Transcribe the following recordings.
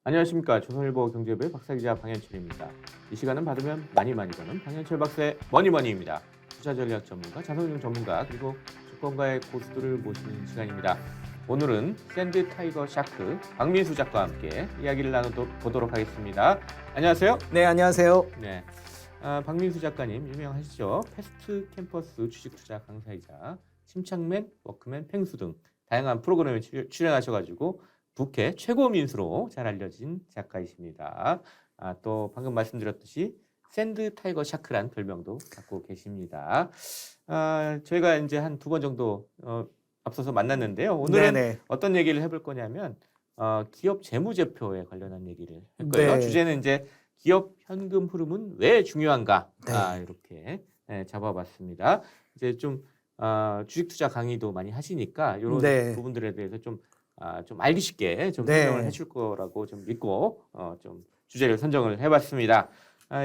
안녕하십니까. 조선일보 경제부의 박사기자 방현철입니다. 이 시간은 받으면 많이 버는 방현철 박사의 머니머니입니다. 투자전략 전문가, 자산운용 전문가, 그리고 주권가의 고수들을 모시는 시간입니다. 오늘은 샌드 타이거 샤크 박민수 작가와 함께 이야기를 나눠보도록 하겠습니다. 안녕하세요. 네, 안녕하세요. 네, 박민수 작가님 유명하시죠? 패스트 캠퍼스 주식투자 강사이자 침착맨, 워크맨, 펭수 등 다양한 프로그램에 출연하셔가지고 국회 최고 민수로 잘 알려진 작가이십니다. 또 방금 말씀드렸듯이 샌드 타이거 샤크란 별명도 갖고 계십니다. 저희가 이제 한 두 번 정도 앞서서 만났는데요. 오늘은 네네. 어떤 얘기를 해볼 거냐면 기업 재무제표에 관련한 얘기를 할 거예요. 네. 주제는 이제 기업 현금 흐름은 왜 중요한가? 네. 이렇게 잡아봤습니다. 이제 좀 주식 투자 강의도 많이 하시니까 이런 네. 부분들에 대해서 좀 알기 쉽게 좀 네. 설명을 해줄 거라고 좀 믿고 좀 주제를 선정을 해봤습니다.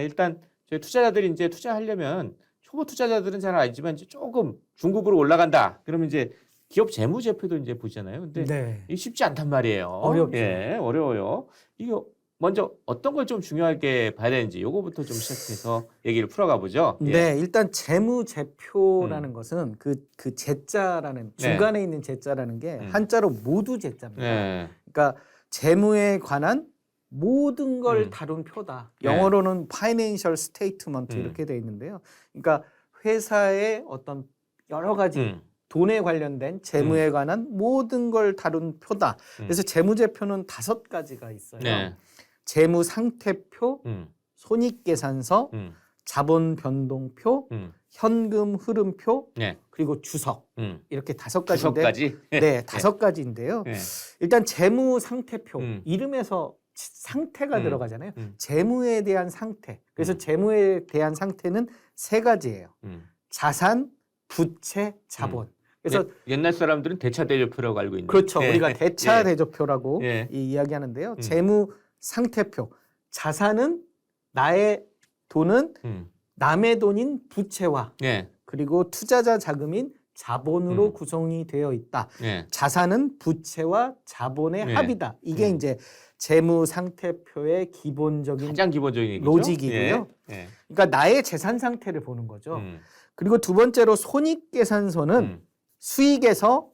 일단 저희 투자자들이 이제 투자하려면 초보 투자자들은 잘 알지만 이제 조금 중급으로 올라간다. 그러면 이제 기업 재무제표도 이제 보잖아요. 근데 네. 이게 쉽지 않단 말이에요. 어렵죠. 예, 어려워요. 이거 먼저 어떤 걸 좀 중요하게 봐야 되는지 요거부터 좀 시작해서 얘기를 풀어가 보죠. 예. 네, 일단 재무제표라는 것은 그 제자라는 중간에 있는 제자라는 게 한자로 모두 제자입니다. 네. 그러니까 재무에 관한 모든 걸 다룬 표다. 네. 영어로는 financial statement 이렇게 돼 있는데요. 그러니까 회사의 어떤 여러 가지 돈에 관련된 재무에 관한 모든 걸 다룬 표다. 그래서 재무제표는 5가지가 있어요. 네. 재무 상태표, 손익계산서, 자본 변동표, 현금 흐름표, 네. 그리고 주석. 이렇게 5가지인데 주석까지. 네, 5가지인데요. 네. 일단 재무 상태표 이름에서 상태가 음. 들어가잖아요. 재무에 대한 상태. 그래서 재무에 대한 상태는 3가지예요. 자산, 부채, 자본. 그래서 옛날 사람들은 대차대조표라고 알고 있는. 그렇죠. 네. 우리가 대차대조표라고 예. 이야기하는데요. 재무 상태표. 자산은 나의 돈은 남의 돈인 부채와 네. 그리고 투자자 자금인 자본으로 구성이 되어 있다. 네. 자산은 부채와 자본의 네. 합이다. 이게 이제 재무 상태표의 기본적인 가장 기본적인 얘기죠. 로직이고요. 예. 그러니까 나의 재산 상태를 보는 거죠. 예. 그리고 두 번째로 손익계산서는 수익에서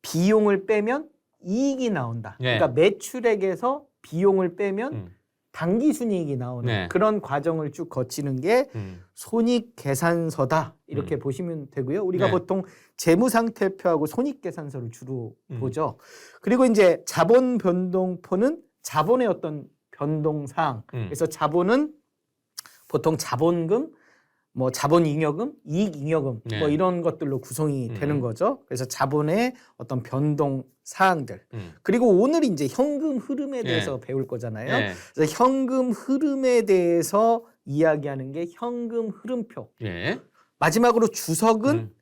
비용을 빼면 이익이 나온다. 네. 그러니까 매출액에서 비용을 빼면 당기순이익이 나오는 네. 그런 과정을 쭉 거치는 게 손익계산서다. 이렇게 보시면 되고요. 우리가 네. 보통 재무상태표하고 손익계산서를 주로 보죠. 그리고 이제 자본변동표는 자본의 어떤 변동사항. 그래서 자본은 보통 자본금, 뭐 자본잉여금, 이익잉여금 네. 뭐 이런 것들로 구성이 되는 거죠. 그래서 자본의 어떤 변동 사항들. 그리고 오늘 이제 현금 흐름에 대해서 배울 거잖아요. 네. 그래서 현금 흐름에 대해서 이야기하는 게 현금 흐름표. 예. 마지막으로 주석은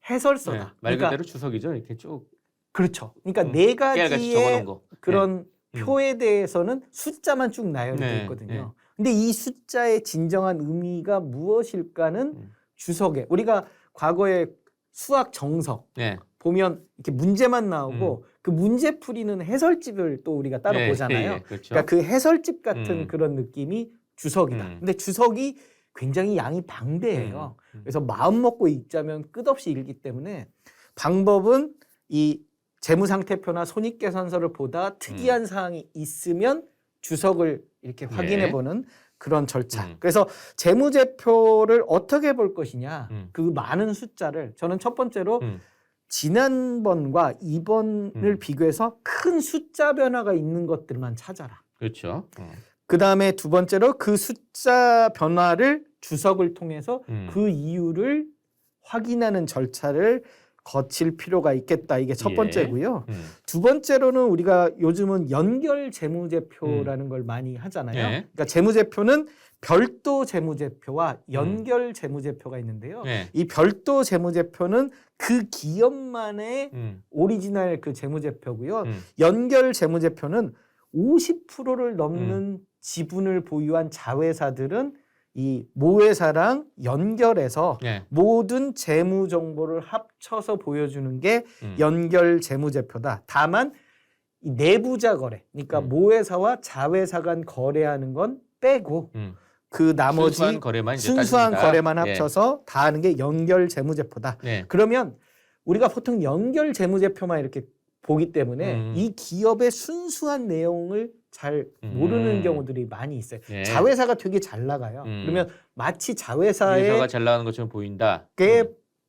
해설서다. 네. 말 그러니까 그대로 주석이죠. 이렇게 쭉 그렇죠. 그러니까 네 깨알같이 적어놓은 가지의 거. 그런 표에 대해서는 숫자만 쭉 나열되어 네. 있거든요. 네. 근데 이 숫자의 진정한 의미가 무엇일까는 주석에 우리가 과거에 수학 정석 네. 보면 이렇게 문제만 나오고 그 문제 풀이는 해설집을 또 우리가 따로 예, 보잖아요. 예, 예. 그렇죠. 그러니까 그 해설집 같은 그런 느낌이 주석이다. 근데 주석이 굉장히 양이 방대해요. 그래서 마음 먹고 읽자면 끝없이 읽기 때문에 방법은 이 재무상태표나 손익계산서를 보다 특이한 사항이 있으면 주석을 이렇게 확인해보는 그런 절차. 그래서 재무제표를 어떻게 볼 것이냐. 그 많은 숫자를 저는 첫 번째로 지난번과 이번을 비교해서 큰 숫자 변화가 있는 것들만 찾아라. 그렇죠. 그 다음에 두 번째로 그 숫자 변화를 주석을 통해서 그 이유를 확인하는 절차를 거칠 필요가 있겠다. 이게 첫 번째고요. 두 번째로는 우리가 요즘은 연결 재무제표라는 걸 많이 하잖아요. 네. 그러니까 재무제표는 별도 재무제표와 연결 재무제표가 있는데요. 네. 이 별도 재무제표는 그 기업만의 오리지널 그 재무제표고요. 연결 재무제표는 50%를 넘는 지분을 보유한 자회사들은 이 모회사랑 연결해서 네. 모든 재무 정보를 합쳐서 보여주는 게 연결 재무제표다. 다만 이 내부자 거래, 그러니까 모회사와 자회사 간 거래하는 건 빼고 그 나머지 순수한 거래만, 이제 순수한 따집니다. 거래만 예. 합쳐서 다 하는 게 연결 재무제표다. 예. 그러면 우리가 보통 연결 재무제표만 이렇게 보기 때문에 이 기업의 순수한 내용을 잘 모르는 경우들이 많이 있어요. 예. 자회사가 되게 잘 나가요. 그러면 마치 자회사의 회사가 잘 나가는 것처럼 보인다.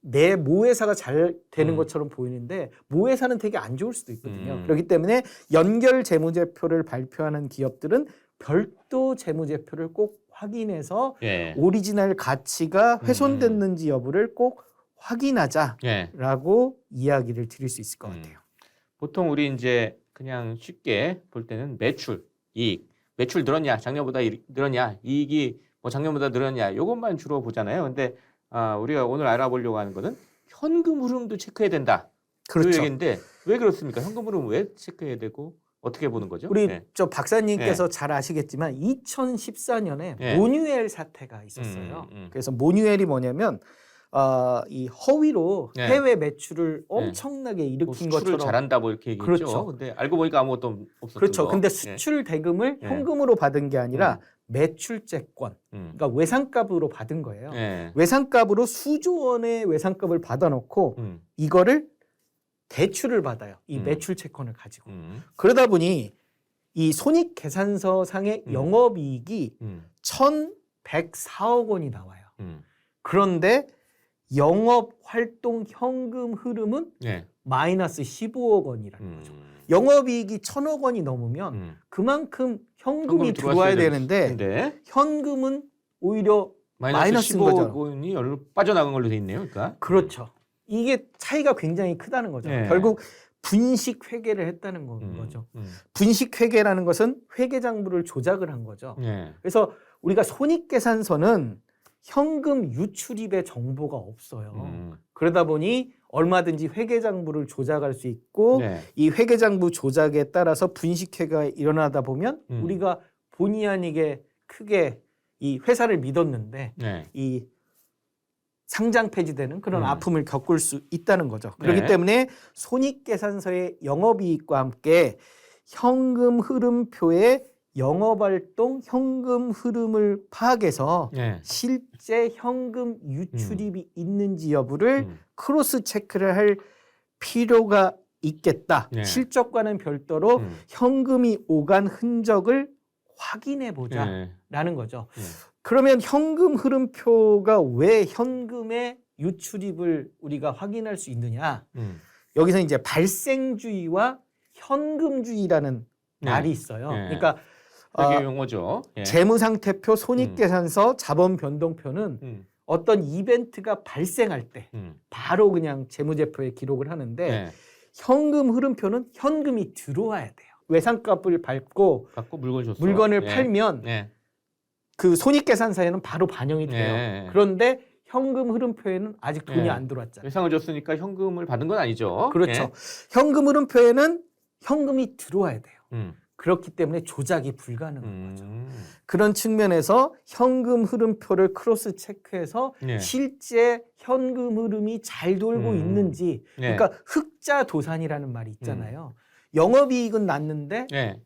내 모회사가 잘 되는 것처럼 보이는데 모회사는 되게 안 좋을 수도 있거든요. 그렇기 때문에 연결 재무제표를 발표하는 기업들은 별도 재무제표를 꼭 확인해서 예. 오리지널 가치가 훼손됐는지 여부를 꼭 확인하자라고 이야기를 드릴 수 있을 것 같아요. 보통 우리 이제 그냥 쉽게 볼 때는 매출, 이익, 매출 늘었냐, 작년보다 늘었냐, 이익이 뭐 작년보다 늘었냐, 이것만 주로 보잖아요. 근데 우리가 오늘 알아보려고 하는 거는 현금 흐름도 체크해야 된다. 그렇죠. 그 얘기인데 왜 그렇습니까? 현금 흐름 왜 체크해야 되고 어떻게 보는 거죠? 우리 네. 저 박사님께서 잘 아시겠지만 2014년에 네. 모뉴엘 사태가 있었어요. 그래서 모뉴엘이 뭐냐면 이 허위로 네. 해외 매출을 엄청나게 일으킨 수출을 것처럼 잘한다 뭐 이렇게 얘기했죠. 그렇죠. 근데 알고 보니까 아무것도 없었던 그렇죠. 거. 근데 수출 대금을 네. 현금으로 받은 게 아니라 매출채권, 그러니까 외상값으로 받은 거예요. 네. 외상값으로 수조 원의 외상값을 받아놓고 이거를 대출을 받아요. 이 매출채권을 가지고. 그러다 보니 이 손익계산서 상의 영업이익이 1,104억 원이 나와요. 그런데 영업활동 현금 흐름은 네. 마이너스 15억 원이라는 거죠. 영업이익이 1,000억 원이 넘으면 그만큼 현금이 들어와야 되는데 현금은 오히려 마이너스인 15억 거죠. 원이 열로 빠져나간 걸로 돼 있네요. 그러니까. 그렇죠. 이게 차이가 굉장히 크다는 거죠. 네. 결국 분식 회계를 했다는 거죠. 분식 회계라는 것은 회계장부를 조작을 한 거죠. 네. 그래서 우리가 손익계산서는 현금 유출입의 정보가 없어요. 그러다 보니 얼마든지 회계장부를 조작할 수 있고 네. 이 회계장부 조작에 따라서 분식회가 일어나다 보면 우리가 본의 아니게 크게 이 회사를 믿었는데 네. 이 상장 폐지되는 그런 아픔을 겪을 수 있다는 거죠. 그렇기 네. 때문에 손익계산서의 영업이익과 함께 현금 흐름표의 영업활동 현금 흐름을 파악해서 네. 실제 현금 유출입이 있는지 여부를 크로스 체크를 할 필요가 있겠다. 네. 실적과는 별도로 현금이 오간 흔적을 확인해 보자라는 거죠. 그러면 현금 흐름표가 왜 현금의 유출입을 우리가 확인할 수 있느냐? 여기서 이제 발생주의와 현금주의라는 말이 있어요. 그러니까 회계 용어죠. 예. 재무상태표, 손익계산서, 자본변동표는 어떤 이벤트가 발생할 때 바로 그냥 재무제표에 기록을 하는데 네. 현금 흐름표는 현금이 들어와야 돼요. 외상값을 받고 물건 줬어. 물건을 네. 팔면 네. 그 손익계산서에는 바로 반영이 돼요. 네. 그런데 현금 흐름표에는 아직 돈이 네. 안 들어왔잖아요. 외상을 줬으니까 현금을 받은 건 아니죠. 그렇죠. 현금 흐름표에는 현금이 들어와야 돼요. 예. 그렇기 때문에 조작이 불가능한 거죠. 그런 측면에서 현금 흐름표를 크로스 체크해서 네. 실제 현금 흐름이 잘 돌고 있는지 네. 그러니까 흑자 도산이라는 말이 있잖아요. 영업이익은 났는데 네.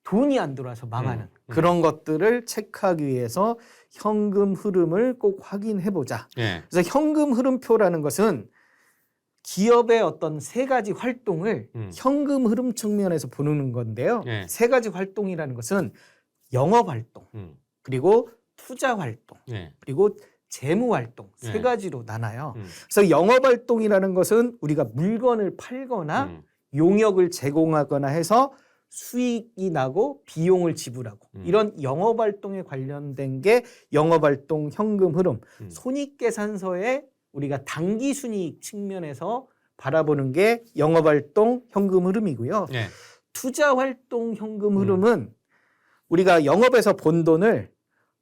돈이 안 들어와서 망하는 그런 것들을 체크하기 위해서 현금 흐름을 꼭 확인해 보자. 네. 그래서 현금 흐름표라는 것은 기업의 어떤 세 가지 활동을 현금 흐름 측면에서 보는 건데요. 네. 세 가지 활동이라는 것은 영업 활동, 그리고 투자 활동, 네. 그리고 재무 활동 세 네. 가지로 나눠요. 그래서 영업 활동이라는 것은 우리가 물건을 팔거나 용역을 제공하거나 해서 수익이 나고 비용을 지불하고 이런 영업 활동에 관련된 게 영업 활동 현금 흐름, 손익계산서에 우리가 당기 순이익 측면에서 바라보는 게 영업 활동 현금 흐름이고요. 네. 투자 활동 현금 흐름은 우리가 영업에서 번 돈을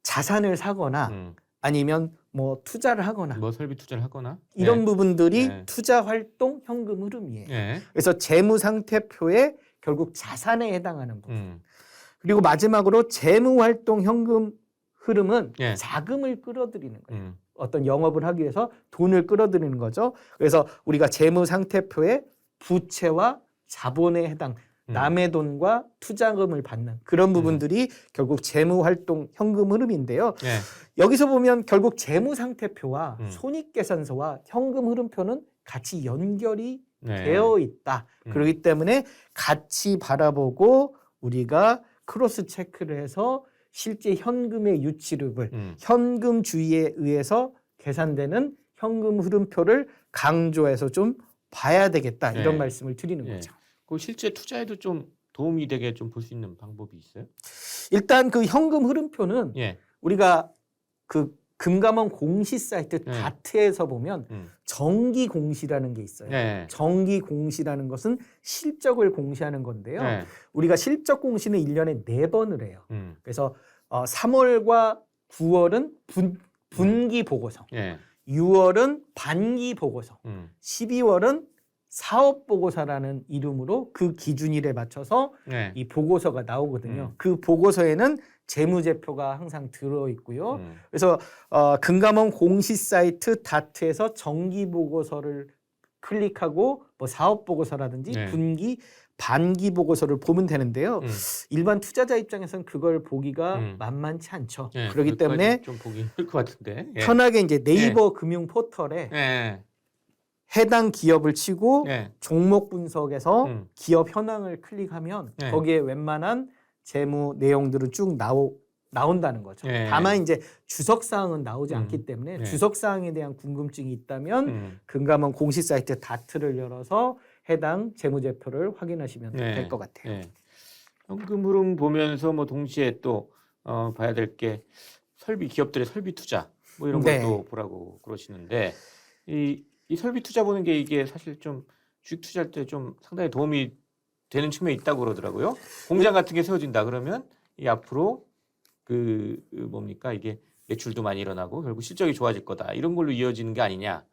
자산을 사거나 아니면 뭐 투자를 하거나 뭐 설비 투자를 하거나 이런 네. 부분들이 네. 투자 활동 현금 흐름이에요. 네. 그래서 재무 상태표에 결국 자산에 해당하는 부분. 그리고 마지막으로 재무 활동 현금 흐름은 네. 자금을 끌어들이는 거예요. 어떤 영업을 하기 위해서 돈을 끌어들이는 거죠. 그래서 우리가 재무 상태표에 부채와 자본에 해당 남의 돈과 투자금을 받는 그런 부분들이 결국 재무활동 현금 흐름인데요. 네. 여기서 보면 결국 재무상태표와 음. 손익계산서와 현금 흐름표는 같이 연결이 네. 되어 있다. 그렇기 때문에 같이 바라보고 우리가 크로스 체크를 해서 실제 현금의 유치율을 현금주의에 의해서 계산되는 현금 흐름표를 강조해서 좀 봐야 되겠다. 이런 네. 말씀을 드리는 네. 거죠. 그 실제 투자에도 좀 도움이 되게 좀 볼 수 있는 방법이 있어요? 일단 그 현금 흐름표는 예. 우리가 그 금감원 공시 사이트 네. 다트에서 보면 정기 공시라는 게 있어요. 네. 정기 공시라는 것은 실적을 공시하는 건데요. 네. 우리가 실적 공시는 1년에 4번을 해요. 그래서 3월과 9월은 분기 보고서, 예. 6월은 반기 보고서, 12월은 사업 보고서라는 이름으로 그 기준일에 맞춰서 네. 이 보고서가 나오거든요. 그 보고서에는 재무제표가 항상 들어 있고요. 그래서 금감원 공시 사이트 다트에서 정기 보고서를 클릭하고 뭐 사업 보고서라든지 네. 분기, 반기 보고서를 보면 되는데요. 일반 투자자 입장에서는 그걸 보기가 만만치 않죠. 예. 그렇기 때문에 좀 보기 힘들 것 같은데. 예. 편하게 이제 네이버 금융 포털에 예. 해당 기업을 치고 예. 종목 분석에서 기업 현황을 클릭하면 네. 거기에 웬만한 재무 내용들은 쭉 나온다는 거죠. 네. 다만 이제 주석 사항은 나오지 않기 때문에 네. 주석 사항에 대한 궁금증이 있다면 금감원 공시 사이트 다트를 열어서 해당 재무제표를 확인하시면 네. 될 것 같아요. 네. 현금 흐름 보면서 뭐 동시에 또 봐야 될 게 설비 기업들의 설비 투자 뭐 이런 네. 것도 보라고 그러시는데 이 설비 투자 보는 게 이게 사실 좀 주식 투자할 때 좀 상당히 도움이 되는 측면이 있다고 그러더라고요. 공장 같은 게 세워진다 그러면 이 앞으로 그 뭡니까 이게 매출도 많이 일어나고 결국 실적이 좋아질 거다 이런 걸로 이어지는 게 아니냐.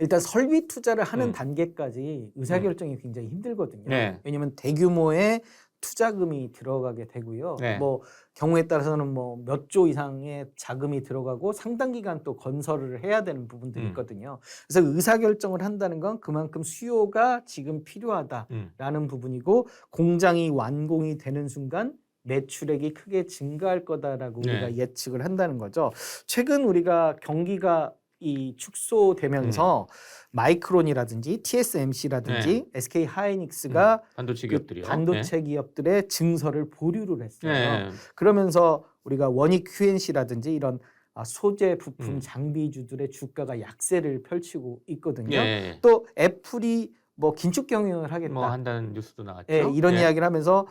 일단 설비 투자를 하는 단계까지 의사결정이 굉장히 힘들거든요. 네. 왜냐하면 대규모의 투자금이 들어가게 되고요. 네. 뭐 경우에 따라서는 뭐 몇 조 이상의 자금이 들어가고 상당 기간 또 건설을 해야 되는 부분들이 있거든요. 그래서 의사결정을 한다는 건 그만큼 수요가 지금 필요하다라는 부분이고 공장이 완공이 되는 순간 매출액이 크게 증가할 거다라고 네. 우리가 예측을 한다는 거죠. 최근 우리가 경기가 이 축소되면서 마이크론이라든지 TSMC라든지 SK 하이닉스가 반도체 그 기업들이요. 반도체 기업들의 증설을 보류를 했어요. 네. 그러면서 우리가 원익 QNC라든지 이런 소재 부품 장비주들의 주가가 약세를 펼치고 있거든요. 네. 또 애플이 뭐 긴축 경영을 하겠다. 뭐 한다는 뉴스도 나왔죠. 예, 이런 네. 이야기를 하면서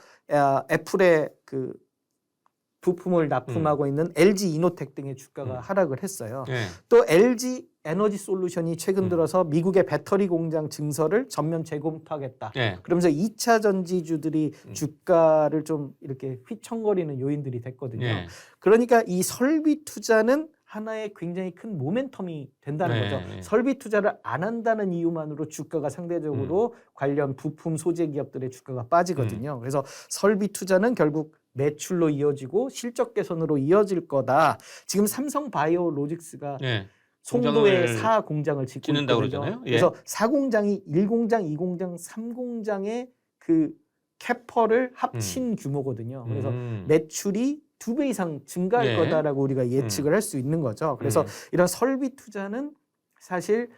애플의 그 부품을 납품하고 있는 LG 이노텍 등의 주가가 하락을 했어요. 네. 또 LG 에너지 솔루션이 최근 들어서 미국의 배터리 공장 증설을 전면 재검토하겠다. 네. 그러면서 2차 전지주들이 주가를 좀 이렇게 휘청거리는 요인들이 됐거든요. 네. 그러니까 이 설비 투자는 하나의 굉장히 큰 모멘텀이 된다는 네. 거죠. 설비 투자를 안 한다는 이유만으로 주가가 상대적으로 관련 부품 소재 기업들의 주가가 빠지거든요. 그래서 설비 투자는 결국 매출로 이어지고 실적 개선으로 이어질 거다. 지금 삼성 바이오로직스가 네. 송도에 공장을 4공장을 짓고 짓는다고 있거든요. 그러잖아요. 예. 그래서 4공장이 1공장, 2공장, 3공장의 그 캐퍼를 합친 규모거든요. 그래서 매출이 2배 이상 증가할 네. 거다라고 우리가 예측을 할 수 있는 거죠. 그래서 이런 설비 투자는 사실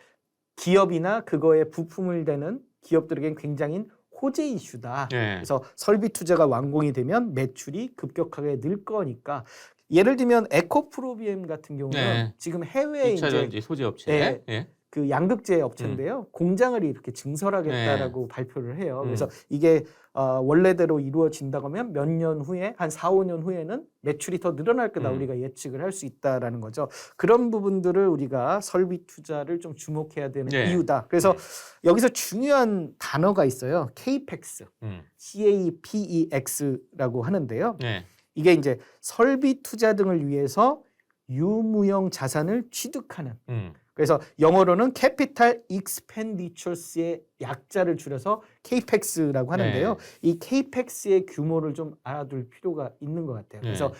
기업이나 그거에 부품을 대는 기업들에겐 굉장히 호재 이슈다. 네. 그래서 설비 투자가 완공이 되면 매출이 급격하게 늘 거니까 예를 들면 에코프로비엠 같은 경우는 네. 지금 해외에 2차 이제 전지 소재 업체. 네. 예. 그 양극재 업체인데요. 공장을 이렇게 증설하겠다라고 발표를 해요. 그래서 이게 원래대로 이루어진다고 하면 몇 년 후에 한 4, 5년 후에는 매출이 더 늘어날 거다 우리가 예측을 할 수 있다라는 거죠. 그런 부분들을 우리가 설비 투자를 좀 주목해야 되는 네. 이유다. 그래서 여기서 중요한 단어가 있어요. CAPEX, CAPEX라고 하는데요. 네. 이게 이제 설비 투자 등을 위해서 유무형 자산을 취득하는 그래서 영어로는 Capital Expenditures의 약자를 줄여서 CAPEX라고 하는데요. 네. 이 CAPEX의 규모를 좀 알아둘 필요가 있는 것 같아요. 그래서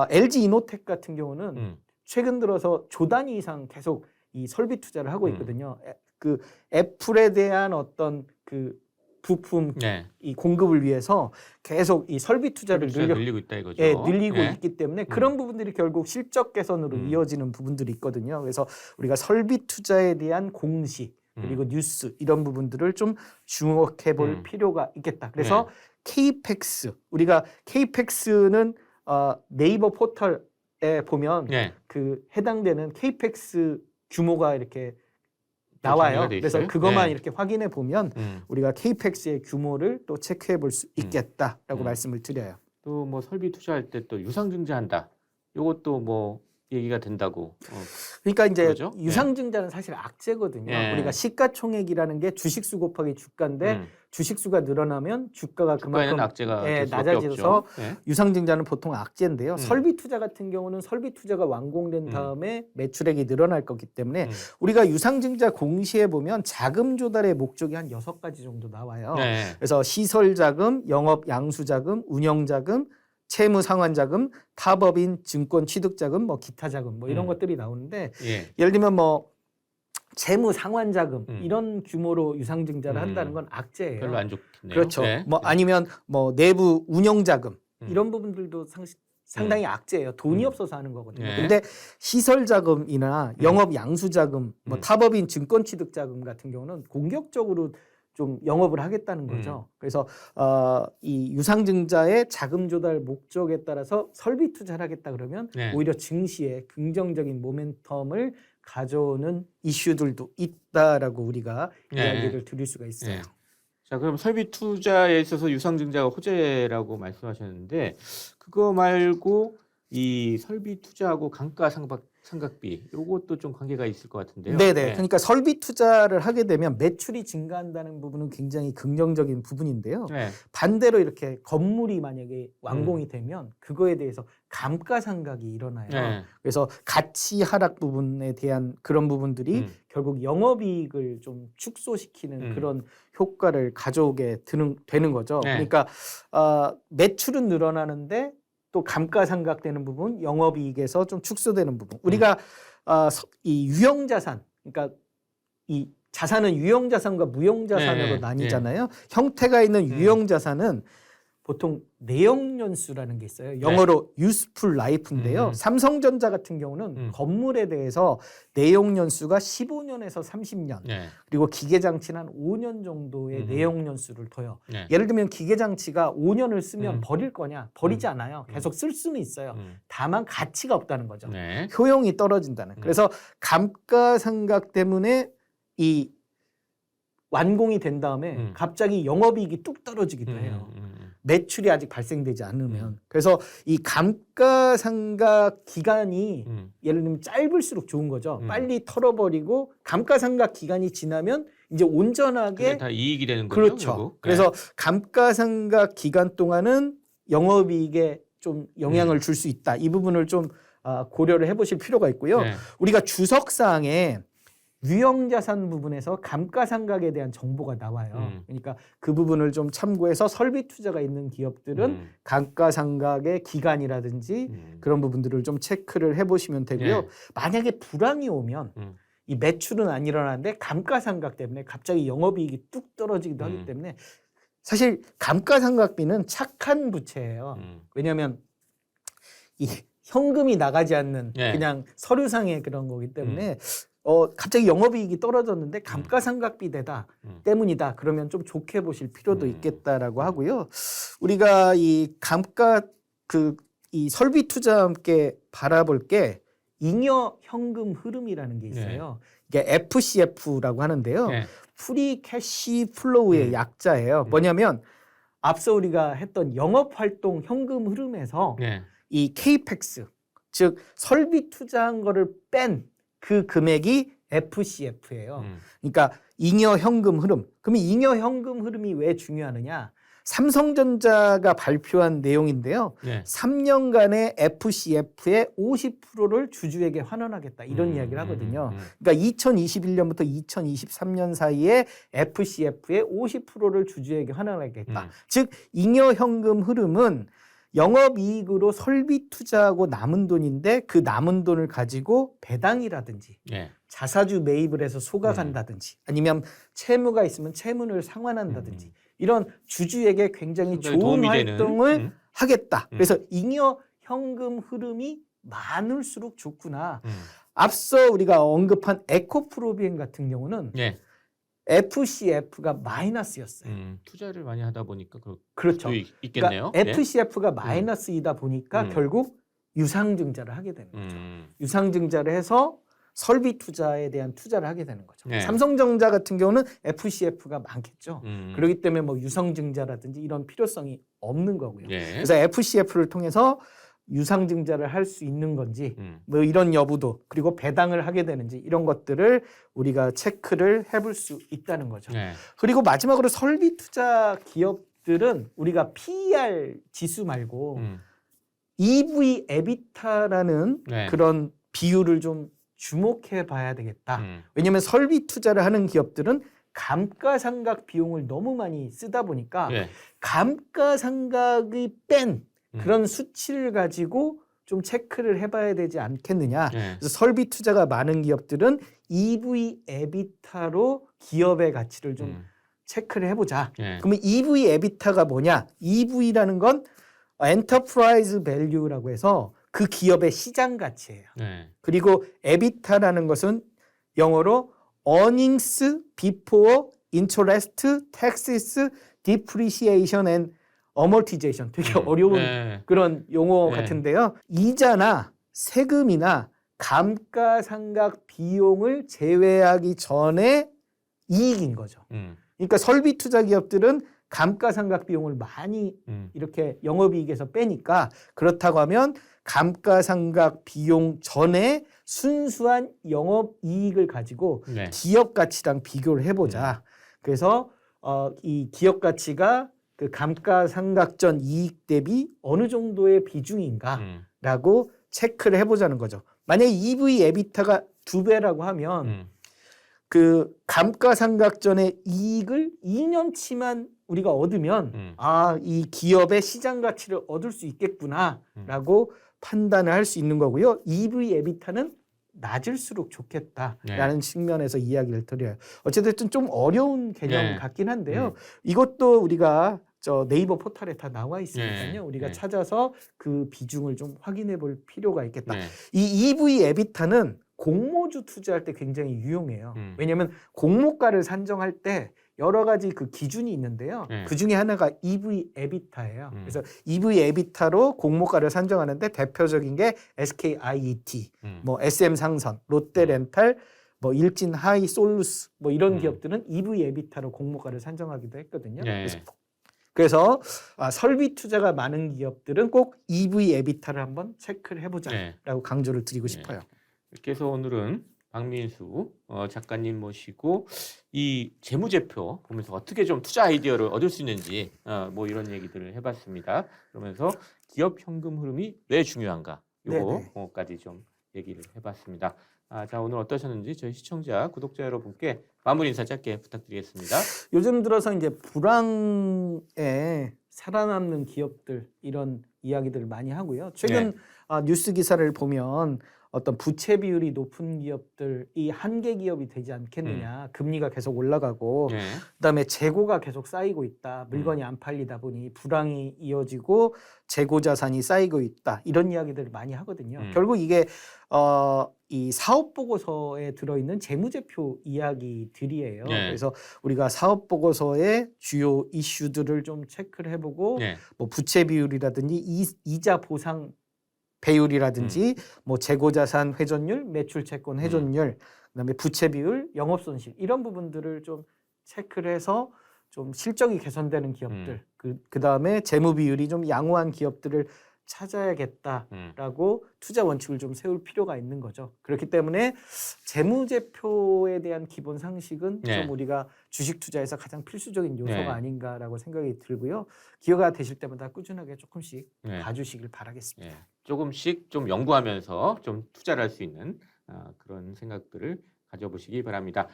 LG 이노텍 같은 경우는 최근 들어서 조 단위 이상 계속 이 설비 투자를 하고 있거든요. 그 애플에 대한 어떤 그 부품 네. 이 공급을 위해서 계속 이 설비 투자를 늘리고 있다 이거죠. 예, 늘리고 예. 있기 때문에 그런 부분들이 결국 실적 개선으로 이어지는 부분들이 있거든요. 그래서 우리가 설비 투자에 대한 공시 그리고 뉴스 이런 부분들을 좀 주목해 볼 필요가 있겠다. 그래서 KPEX 우리가 KPEX는 네이버 포털에 보면 네. 그 해당되는 KPEX 규모가 이렇게 나와요. 그래서 그것만 네. 이렇게 확인해 보면 우리가 KPEX의 규모를 또 체크해 볼 수 있겠다라고 말씀을 드려요. 또 뭐 설비 투자할 때 또 유상증자한다. 이것도 뭐 얘기가 된다고. 그러니까 이제 그러죠? 유상증자는 사실 악재거든요. 예. 우리가 시가총액이라는 게 주식수 곱하기 주가인데 주식수가 늘어나면 주가가 주가에는 그만큼 악재가 될 수밖에 낮아져서 없죠. 예. 유상증자는 보통 악재인데요. 설비 투자 같은 경우는 설비 투자가 완공된 다음에 매출액이 늘어날 거기 때문에 우리가 유상증자 공시에 보면 자금 조달의 목적이 한 6가지 정도 나와요. 네. 그래서 시설 자금, 영업 양수 자금, 운영 자금, 채무 상환 자금, 타법인 증권 취득 자금, 뭐 기타 자금 뭐 이런 것들이 나오는데 예. 예를 들면 뭐 채무 상환 자금 이런 규모로 유상증자를 한다는 건 악재예요. 별로 안 좋겠네요. 그렇죠. 네. 뭐 아니면 뭐 내부 운영 자금 이런 부분들도 상당히 악재예요. 돈이 없어서 하는 거거든요. 네. 근데 시설 자금이나 영업 양수 자금, 뭐 타법인 증권 취득 자금 같은 경우는 공격적으로 좀 영업을 하겠다는 거죠. 그래서 이 유상증자의 자금 조달 목적에 따라서 설비 투자를 하겠다 그러면 네. 오히려 증시에 긍정적인 모멘텀을 가져오는 이슈들도 있다라고 우리가 네. 이야기를 드릴 수가 있어요. 네. 자, 그럼 설비 투자에 있어서 유상증자가 호재라고 말씀하셨는데 그거 말고 이 설비 투자하고 감가상각비 요것도 좀 관계가 있을 것 같은데요. 네네. 네. 그러니까 설비 투자를 하게 되면 매출이 증가한다는 부분은 굉장히 긍정적인 부분인데요. 네. 반대로 이렇게 건물이 만약에 완공이 되면 그거에 대해서 감가상각이 일어나요. 네. 그래서 가치 하락 부분에 대한 그런 부분들이 결국 영업이익을 좀 축소시키는 그런 효과를 가져오게 되는 거죠. 네. 그러니까 매출은 늘어나는데 또 감가상각되는 부분, 영업이익에서 좀 축소되는 부분. 우리가 이 유형자산, 그러니까 이 자산은 유형자산과 무형자산으로 네, 나뉘잖아요. 형태가 있는 유형자산은 보통 내역연수라는 게 있어요. 영어로 useful life인데요. 삼성전자 같은 경우는 건물에 대해서 내역연수가 15년에서 30년, 네. 그리고 기계장치는 한 5년 정도의 내역연수를 둬요. 네. 예를 들면 기계장치가 5년을 쓰면 버릴 거냐? 버리지 않아요. 계속 쓸 수는 있어요. 다만 가치가 없다는 거죠. 네. 효용이 떨어진다는. 그래서 감가상각 때문에 이 완공이 된 다음에 갑자기 영업이익이 뚝 떨어지기도 해요. 매출이 아직 발생되지 않으면. 그래서 이 감가상각 기간이 예를 들면 짧을수록 좋은 거죠. 빨리 털어버리고 감가상각 기간이 지나면 이제 온전하게 그게 다 이익이 되는 거죠. 그렇죠. 결국. 네. 그래서 감가상각 기간 동안은 영업이익에 좀 영향을 줄 수 있다. 이 부분을 좀 고려를 해보실 필요가 있고요. 네. 우리가 주석사항에 유형자산 부분에서 감가상각에 대한 정보가 나와요. 그러니까 그 부분을 좀 참고해서 설비 투자가 있는 기업들은 감가상각의 기간이라든지 그런 부분들을 좀 체크를 해보시면 되고요. 예. 만약에 불황이 오면 이 매출은 안 일어나는데 감가상각 때문에 갑자기 영업이익이 뚝 떨어지기도 하기 때문에 사실 감가상각비는 착한 부채예요. 왜냐하면 이 현금이 나가지 않는 예. 그냥 서류상의 그런 거기 때문에 갑자기 영업이익이 떨어졌는데 감가상각비 되다 때문이다. 그러면 좀 좋게 보실 필요도 있겠다라고 하고요. 우리가 이 이 설비 투자와 함께 바라볼 게 잉여 현금 흐름이라는 게 있어요. 이게 FCF라고 하는데요. 네. 프리 캐시 플로우의 약자예요. 뭐냐면 앞서 우리가 했던 영업 활동 현금 흐름에서 네. 이 KPEX 즉 설비 투자한 거를 뺀 그 금액이 FCF예요. 그러니까 잉여 현금 흐름. 그러면 잉여 현금 흐름이 왜 중요하느냐? 삼성전자가 발표한 내용인데요. 네. 3년간의 FCF의 50%를 주주에게 환원하겠다. 이런 이야기를 하거든요. 그러니까 2021년부터 2023년 사이에 FCF의 50%를 주주에게 환원하겠다. 즉 잉여 현금 흐름은 영업이익으로 설비 투자하고 남은 돈인데 그 남은 돈을 가지고 배당이라든지 네. 자사주 매입을 해서 소각한다든지 아니면 채무가 있으면 채무를 상환한다든지 이런 주주에게 굉장히 상당히 좋은 도움이 되는, 활동을 하겠다. 음. 그래서 잉여 현금 흐름이 많을수록 좋구나. 음. 앞서 우리가 언급한 에코프로비엔 같은 경우는 예. FCF가 마이너스였어요. 투자를 많이 하다 보니까 그렇죠. 수도 있겠네요. 그러니까 FCF가 마이너스이다 보니까 음. 결국 유상증자를 하게 되는 거죠. 음. 유상증자를 해서 설비 투자에 대한 투자를 하게 되는 거죠. 네. 삼성전자 같은 경우는 FCF가 많겠죠. 음. 그렇기 때문에 뭐 유상증자라든지 이런 필요성이 없는 거고요. 예. 그래서 FCF를 통해서 유상증자를 할 수 있는 건지 음. 뭐 이런 여부도 그리고 배당을 하게 되는지 이런 것들을 우리가 체크를 해볼 수 있다는 거죠. 네. 그리고 마지막으로 설비 투자 기업들은 우리가 PER 지수 말고 EV 에비타라는 네. 그런 비율을 좀 주목해 봐야 되겠다. 음. 왜냐하면 설비 투자를 하는 기업들은 감가상각 비용을 너무 많이 쓰다 보니까 예. 감가상각이 뺀 그런 수치를 가지고 좀 체크를 해봐야 되지 않겠느냐. 예. 그래서 설비 투자가 많은 기업들은 EV 에비타로 기업의 가치를 좀 체크를 해보자. 예. 그러면 EV 에비타가 뭐냐? EV라는 건 엔터프라이즈 밸류라고 해서 그 기업의 시장 가치예요. 예. 그리고 에비타라는 것은 영어로 earnings before interest, taxes, depreciation and amortization. 되게 어려운 예. 그런 용어 네. 같은데요. 이자나 세금이나 감가상각 비용을 제외하기 전에 이익인 거죠. 그러니까 설비 투자 기업들은 감가상각 비용을 많이 이렇게 영업이익에서 빼니까 그렇다고 하면 감가상각 비용 전에 순수한 영업이익을 가지고 네. 기업 가치랑 비교를 해보자. 그래서 이 기업 가치가 그 감가상각 전 이익 대비 어느 정도의 비중인가라고 체크를 해보자는 거죠. 만약에 EV 에비타가 2배라고 하면 그 감가상각 전의 이익을 2년치만 우리가 얻으면 이 기업의 시장 가치를 얻을 수 있겠구나라고 판단을 할 수 있는 거고요. EV 에비타는 낮을수록 좋겠다라는 측면에서 이야기를 드려요. 어쨌든 좀 어려운 개념 같긴 한데요. 이것도 우리가 저 네이버 포털에 다 나와 있으니까요. 우리가 찾아서 그 비중을 좀 확인해 볼 필요가 있겠다. 이 EV 에비타는 공모주 투자할 때 굉장히 유용해요. 왜냐하면 공모가를 산정할 때 여러 가지 그 기준이 있는데요. 그 중에 하나가 EV 에비타예요. 그래서 EV 에비타로 공모가를 산정하는데 대표적인 게 SK IET, 뭐 SM 상선, 롯데렌탈, 뭐 일진 하이 솔루스 뭐 이런 기업들은 EV 에비타로 공모가를 산정하기도 했거든요. 그래서 설비 투자가 많은 기업들은 꼭 EV 에비타를 한번 체크를 해보자라고 강조를 드리고 싶어요. 이렇게 해서 오늘은 박민수 작가님 모시고 이 재무제표 보면서 어떻게 좀 투자 아이디어를 얻을 수 있는지 뭐 이런 얘기들을 해봤습니다. 그러면서 기업 현금 흐름이 왜 중요한가 요거까지 좀 얘기를 해봤습니다. 자, 오늘 어떠셨는지 저희 시청자, 구독자 여러분께 마무리 인사 짧게 부탁드리겠습니다. 요즘 들어서 이제 불황에 살아남는 기업들 이런 이야기들을 많이 하고요. 최근 뉴스 기사를 보면 어떤 부채 비율이 높은 기업들이 한계 기업이 되지 않겠느냐. 금리가 계속 올라가고 그다음에 재고가 계속 쌓이고 있다. 물건이 안 팔리다 보니 불황이 이어지고 재고 자산이 쌓이고 있다. 이런 이야기들을 많이 하거든요. 결국 이게 이 사업 보고서에 들어있는 재무제표 이야기들이에요. 그래서 우리가 사업 보고서의 주요 이슈들을 좀 체크를 해보고 뭐 부채 비율이라든지 이자 보상 배율이라든지 뭐 재고자산 회전율, 매출채권 회전율, 그다음에 부채 비율, 영업손실 이런 부분들을 좀 체크를 해서 좀 실적이 개선되는 기업들, 그다음에 재무 비율이 좀 양호한 기업들을 찾아야겠다라고 투자 원칙을 좀 세울 필요가 있는 거죠. 그렇기 때문에 재무제표에 대한 기본 상식은 좀 우리가 주식 투자에서 가장 필수적인 요소가 아닌가라고 생각이 들고요. 기회가 되실 때마다 꾸준하게 조금씩 봐주시길 바라겠습니다. 조금씩 좀 연구하면서 좀 투자를 할 수 있는 그런 생각들을 가져보시기 바랍니다.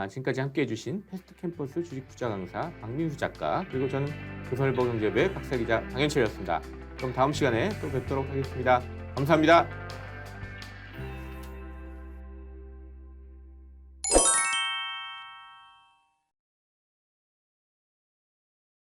지금까지 함께해 주신 패스트 캠퍼스 주식 투자 강사 박민수 작가, 그리고 저는 조선일보 경제부의 박사기자 장현철이었습니다. 그럼 다음 시간에 또 뵙도록 하겠습니다. 감사합니다.